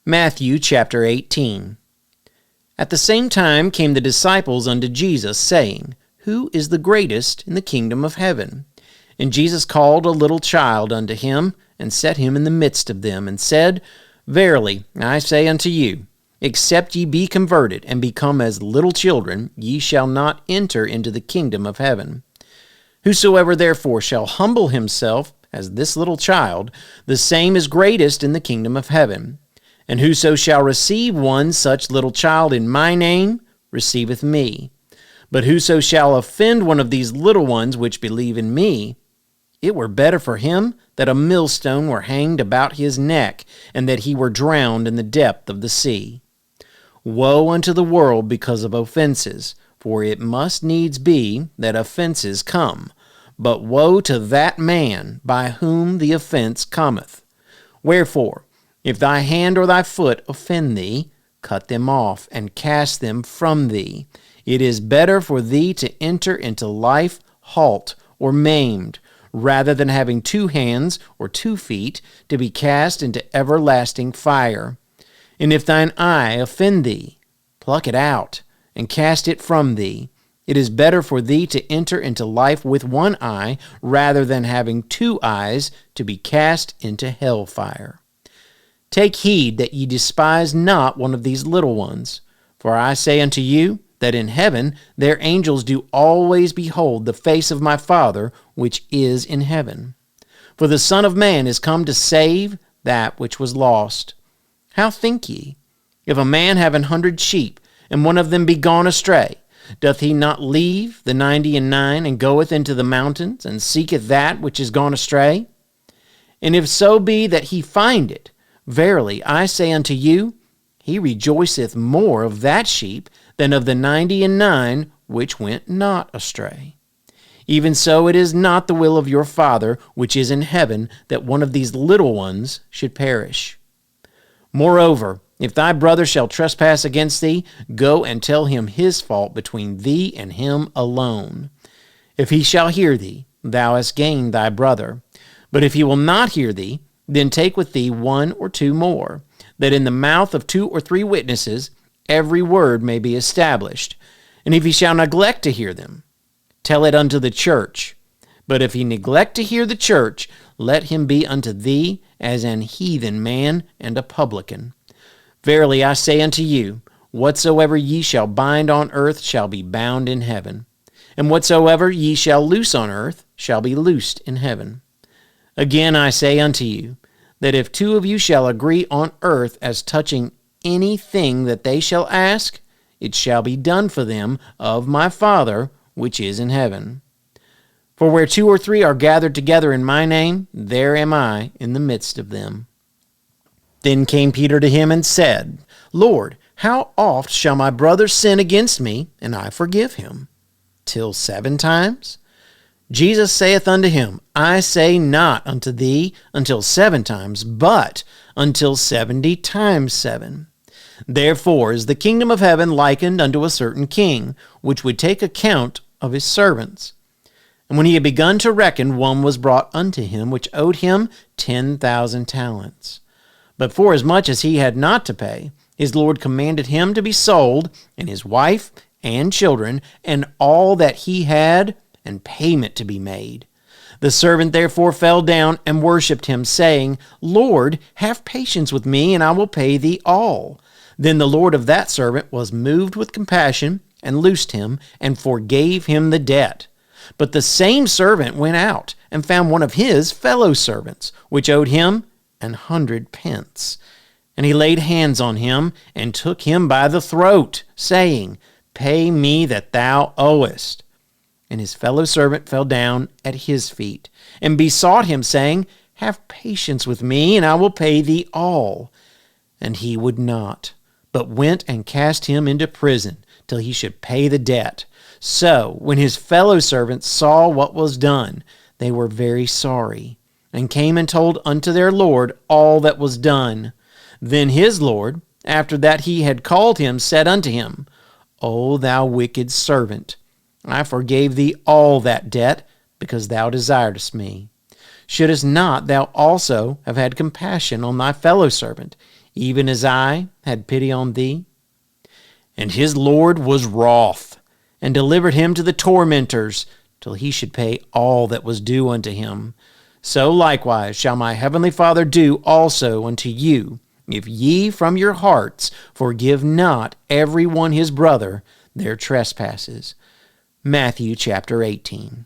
Matthew chapter 18. At the same time came the disciples unto Jesus, saying, Who is the greatest in the kingdom of heaven? And Jesus called a little child unto him, and set him in the midst of them, and said, Verily I say unto you, except ye be converted, and become as little children, ye shall not enter into the kingdom of heaven. Whosoever therefore shall humble himself as this little child, the same is greatest in the kingdom of heaven. And whoso shall receive one such little child in my name, receiveth me. But whoso shall offend one of these little ones which believe in me, it were better for him that a millstone were hanged about his neck, and that he were drowned in the depth of the sea. Woe unto the world because of offenses, for it must needs be that offenses come. But woe to that man by whom the offense cometh. Wherefore, if thy hand or thy foot offend thee, cut them off, and cast them from thee. It is better for thee to enter into life halt or maimed, rather than having 2 hands or 2 feet to be cast into everlasting fire. And if thine eye offend thee, pluck it out, and cast it from thee. It is better for thee to enter into life with 1 eye, rather than having 2 eyes to be cast into hell fire. Take heed that ye despise not one of these little ones. For I say unto you, that in heaven their angels do always behold the face of my Father which is in heaven. For the Son of Man is come to save that which was lost. How think ye? If a man have 100 sheep, and one of them be gone astray, doth he not leave the 99, and goeth into the mountains, and seeketh that which is gone astray? And if so be that he find it, verily I say unto you, he rejoiceth more of that sheep than of the 99 which went not astray. Even so it is not the will of your Father which is in heaven that one of these little ones should perish. Moreover, if thy brother shall trespass against thee, go and tell him his fault between thee and him alone. If he shall hear thee, thou hast gained thy brother. But if he will not hear thee, then take with thee 1 or 2 more, that in the mouth of 2 or 3 witnesses every word may be established. And if he shall neglect to hear them, tell it unto the church. But if he neglect to hear the church, let him be unto thee as an heathen man and a publican. Verily I say unto you, whatsoever ye shall bind on earth shall be bound in heaven, and whatsoever ye shall loose on earth shall be loosed in heaven. Again I say unto you, that if 2 of you shall agree on earth as touching anything that they shall ask, it shall be done for them of my Father which is in heaven. For where 2 or 3 are gathered together in my name, there am I in the midst of them. Then came Peter to him and said, Lord, how oft shall my brother sin against me, and I forgive him? Till 7 times? Jesus saith unto him, I say not unto thee until 7 times, but until 70 times 7. Therefore is the kingdom of heaven likened unto a certain king, which would take account of his servants. And when he had begun to reckon, one was brought unto him, which owed him 10,000 talents. But forasmuch as he had not to pay, his Lord commanded him to be sold, and his wife and children, and all that he had, and payment to be made. The servant therefore fell down and worshipped him, saying, Lord, have patience with me, and I will pay thee all. Then the Lord of that servant was moved with compassion, and loosed him, and forgave him the debt. But the same servant went out, and found one of his fellow servants, which owed him 100 pence. And he laid hands on him, and took him by the throat, saying, Pay me that thou owest. And his fellow servant fell down at his feet, and besought him, saying, Have patience with me, and I will pay thee all. And he would not, but went and cast him into prison, till he should pay the debt. So when his fellow servants saw what was done, they were very sorry, and came and told unto their Lord all that was done. Then his Lord, after that he had called him, said unto him, O thou wicked servant, I forgave thee all that debt, because thou desiredst me. Shouldest not thou also have had compassion on thy fellow servant, even as I had pity on thee? And his Lord was wroth, and delivered him to the tormentors, till he should pay all that was due unto him. So likewise shall my heavenly Father do also unto you, if ye from your hearts forgive not every one his brother their trespasses. Matthew chapter 18.